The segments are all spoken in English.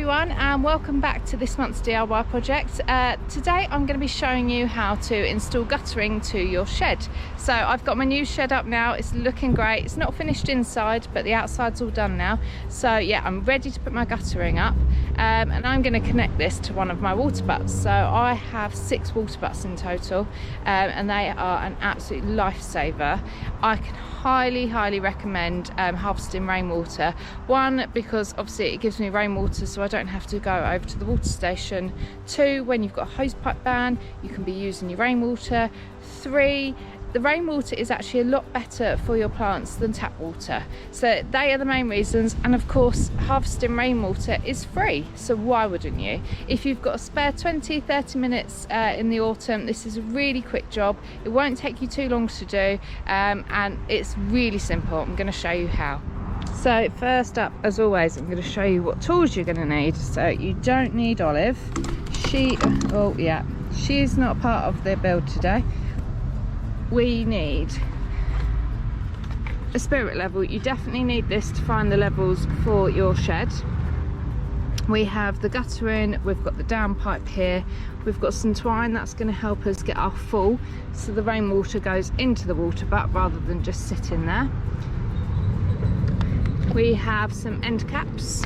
everyone, and welcome back to this month's DIY project. Today I'm going to be showing you how to install guttering to your shed. So I've got my new shed up now. It's looking great. It's not finished inside, but the outside's all done now. So yeah, I'm ready to put my guttering up, and I'm going to connect this to one of my water butts. So I have 6 water butts in total, and they are an absolute lifesaver. I can highly recommend harvesting rainwater. One, because obviously it gives me rainwater so I don't have to go over to the water station. 2, when you've got a hose pipe ban, you can be using your rainwater. 3, the rainwater is actually a lot better for your plants than tap water. So they are the main reasons, and of course harvesting rainwater is free, so why wouldn't you? If you've got a spare 20-30 minutes in the autumn, this is a really quick job. It won't take you too long to do, and it's really simple. I'm going to show you how. So first up, as always, I'm going to show you what tools you're going to need. So you don't need Olive. She's not part of the build today. We need a spirit level. You definitely need this to find the levels for your shed. We have the guttering, we've got the downpipe here, we've got some twine that's going to help us get our full, so the rainwater goes into the water butt rather than just sitting there. We have some end caps.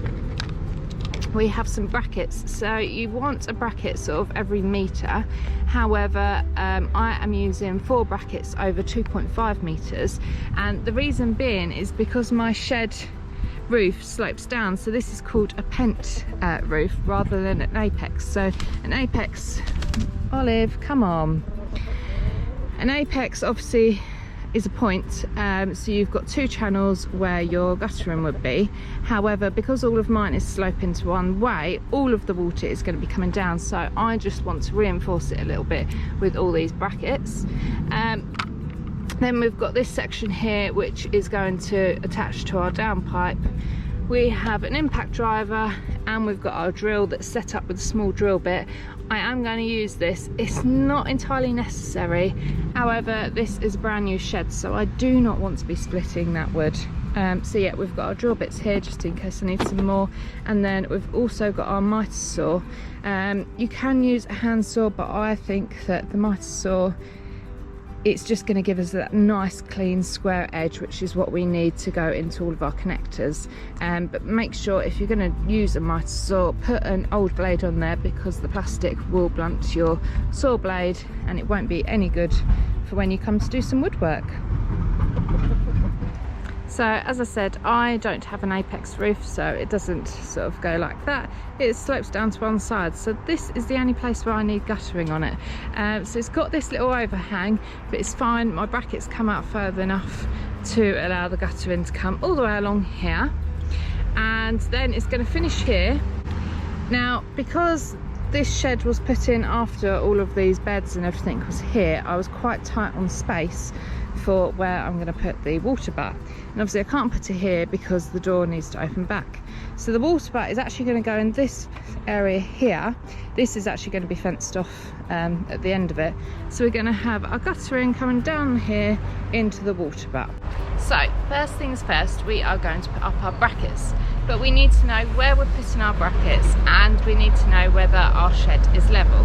We have some brackets. So you want a bracket sort of every metre. However, I am using 4 brackets over 2.5 metres, and the reason being is because my shed roof slopes down. So this is called a pent roof rather than an apex. So an apex, Olive, come on. An apex obviously is a point, so you've got 2 channels where your guttering would be. However, because all of mine is sloping to one way, all of the water is going to be coming down, so I just want to reinforce it a little bit with all these brackets. Then we've got this section here which is going to attach to our downpipe. We have an impact driver, and we've got our drill that's set up with a small drill bit. I am going to use this. It's not entirely necessary. However, this is a brand new shed, so I do not want to be splitting that wood. So yeah, we've got our drill bits here just in case I need some more. And then we've also got our miter saw. You can use a hand saw, but I think that the miter saw, it's just going to give us that nice clean square edge, which is what we need to go into all of our connectors. But make sure if you're going to use a miter saw, put an old blade on there, because the plastic will blunt your saw blade and it won't be any good for when you come to do some woodwork. So as I said, I don't have an apex roof, so it doesn't sort of go like that. It slopes down to one side, so this is the only place where I need guttering on it. So it's got this little overhang, but it's fine. My brackets come out further enough to allow the guttering to come all the way along here, and then it's going to finish here. Now, because this shed was put in after all of these beds and everything was here, I was quite tight on space for where I'm going to put the water butt, and obviously I can't put it here because the door needs to open back. So the water butt is actually going to go in this area here. This is actually going to be fenced off at the end of it, so we're going to have our guttering coming down here into the water butt. So first things first, we are going to put up our brackets, but we need to know where we're putting our brackets, and we need to know whether our shed is level.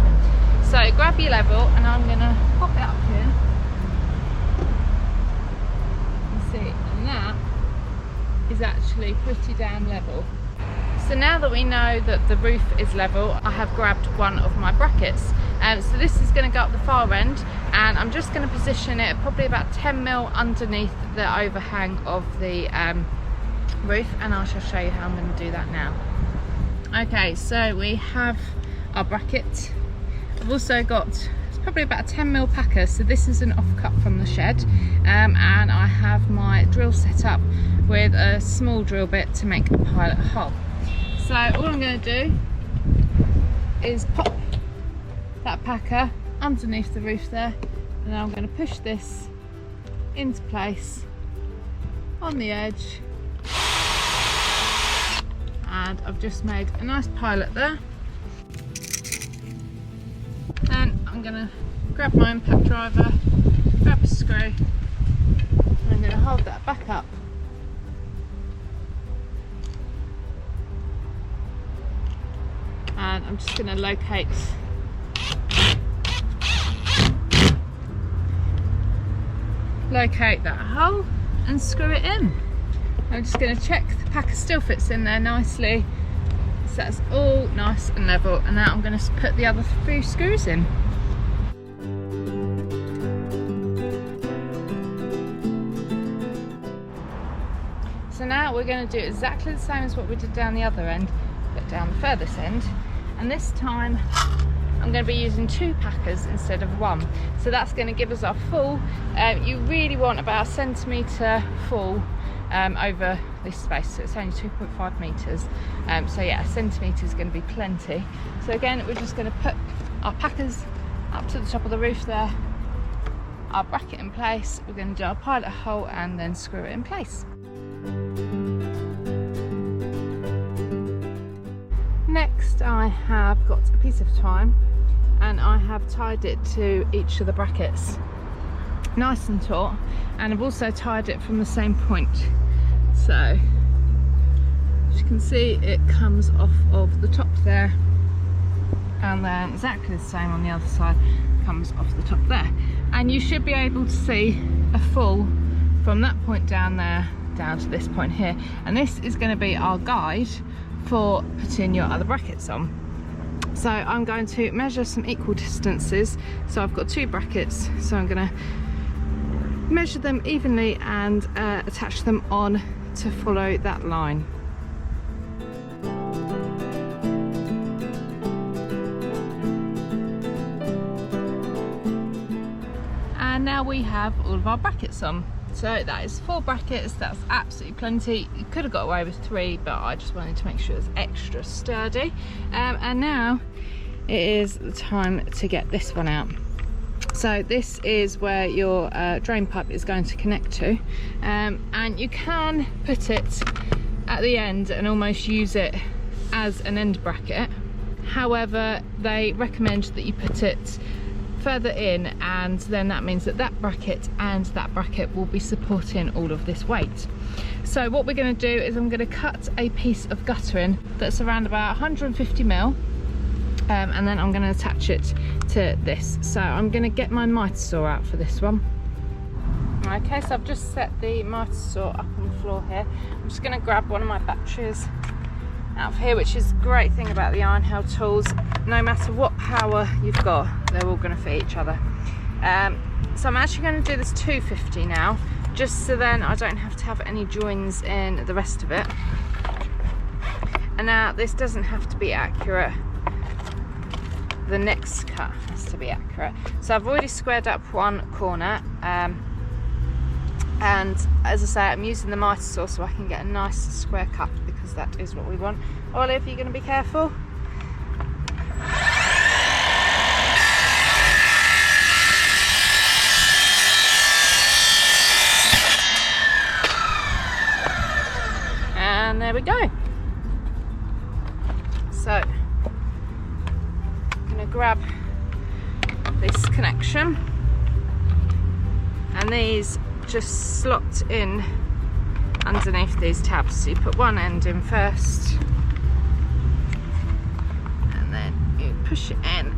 So grab your level, and I'm going to pop it up here. And that is actually pretty damn level. So now that we know that the roof is level, I have grabbed one of my brackets, so this is going to go up the far end, and I'm just going to position it probably about 10 mil underneath the overhang of the roof, and I shall show you how I'm going to do that now. Okay, so we have our bracket. I've also got probably about a 10 mil packer, so this is an offcut from the shed, and I have my drill set up with a small drill bit to make a pilot hole. So all I'm going to do is pop that packer underneath the roof there, and then I'm going to push this into place on the edge, and I've just made a nice pilot there. Then I'm going to grab my impact driver, grab a screw, and I'm going to hold that back up. I'm just going to locate that hole and screw it in. I'm just going to check the packer still fits in there nicely, so that's all nice and level, and now I'm going to put the other 3 screws in. So now we're going to do exactly the same as what we did down the other end, but down the furthest end, and this time I'm going to be using 2 packers instead of 1. So that's going to give us our full, you really want about 1 centimetre full over this space, so it's only 2.5 metres. So yeah, 1 centimetre is going to be plenty. So again, we're just going to put our packers up to the top of the roof there, our bracket in place, we're going to do our pilot hole and then screw it in place. Next, I have got a piece of twine and I have tied it to each of the brackets nice and taut, and I've also tied it from the same point. So as you can see, it comes off of the top there, and then exactly the same on the other side, comes off the top there, and you should be able to see a full from that point down there down to this point here, and this is going to be our guide for putting your other brackets on. So I'm going to measure some equal distances. So I've got 2 brackets, so I'm going to measure them evenly and attach them on to follow that line. And now we have all of our brackets on. So that is 4 brackets, that's absolutely plenty. You could have got away with 3, but I just wanted to make sure it's extra sturdy. And now it is the time to get this one out. So this is where your drain pipe is going to connect to, and you can put it at the end and almost use it as an end bracket. However, they recommend that you put it further in, and then that means that that bracket and that bracket will be supporting all of this weight. So what we're going to do is I'm going to cut a piece of guttering that's around about 150mm, and then I'm going to attach it to this. So I'm going to get my mitre saw out for this one. Okay, so I've just set the mitre saw up on the floor here. I'm just going to grab one of my batteries out of here, which is the great thing about the Einhell tools. No matter what power you've got, they're all going to fit each other. So I'm actually going to do this 250 now, just so then I don't have to have any joins in the rest of it. And now this doesn't have to be accurate, the next cut has to be accurate. So I've already squared up one corner, and as I say, I'm using the mitre saw so I can get a nice square cut, because that is what we want. Olive, you're going to be careful. And there we go. So I'm going to grab this connection, and these just slot in underneath these tabs. So you put one end in first, and then you push it in.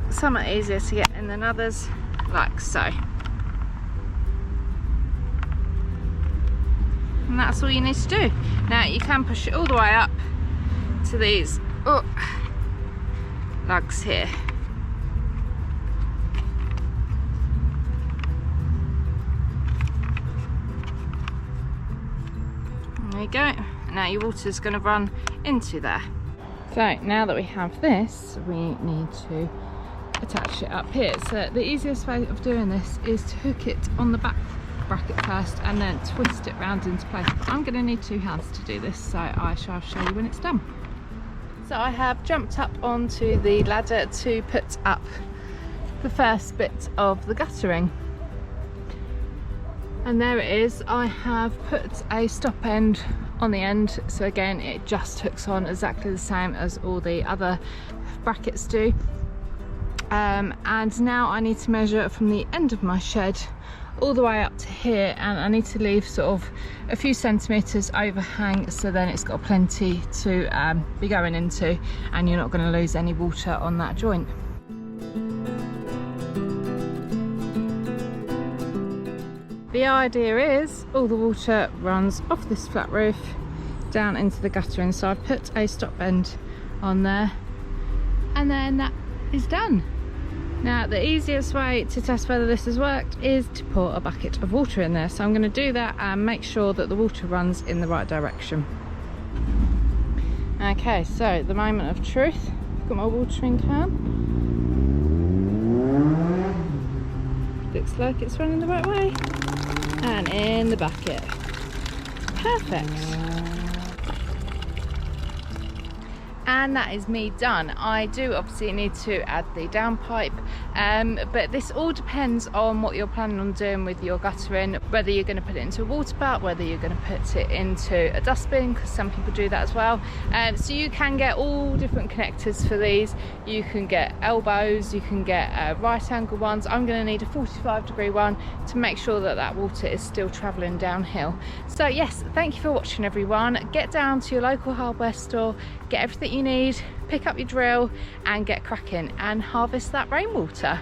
Some are easier to get in than others, like so. And that's all you need to do. Now you can push it all the way up to these lugs here. There you go. Now your water is going to run into there. So now that we have this, we need to attach it up here. So the easiest way of doing this is to hook it on the back bracket first and then twist it round into place. But I'm going to need 2 hands to do this, so I shall show you when it's done. So I have jumped up onto the ladder to put up the first bit of the guttering. And there it is. I have put a stop end on the end, so again it just hooks on exactly the same as all the other brackets do. And now I need to measure from the end of my shed all the way up to here, and I need to leave sort of a few centimetres overhang, so then it's got plenty to be going into and you're not going to lose any water on that joint. The idea is all the water runs off this flat roof down into the guttering, so I've put a stop bend on there and then that is done. Now the easiest way to test whether this has worked is to pour a bucket of water in there, so I'm going to do that and make sure that the water runs in the right direction. Okay, so the moment of truth. I've got my watering can. Looks like it's running the right way. And in the bucket. Perfect. And that is me done. I do obviously need to add the downpipe, but this all depends on what you're planning on doing with your guttering, whether you're going to put it into a water butt, whether you're going to put it into a dustbin, because some people do that as well. So you can get all different connectors for these. You can get elbows, you can get right angle ones. I'm going to need a 45-degree one to make sure that that water is still travelling downhill. So yes, thank you for watching everyone. Get down to your local hardware store, get everything you need, pick up your drill and get cracking and harvest that rainwater.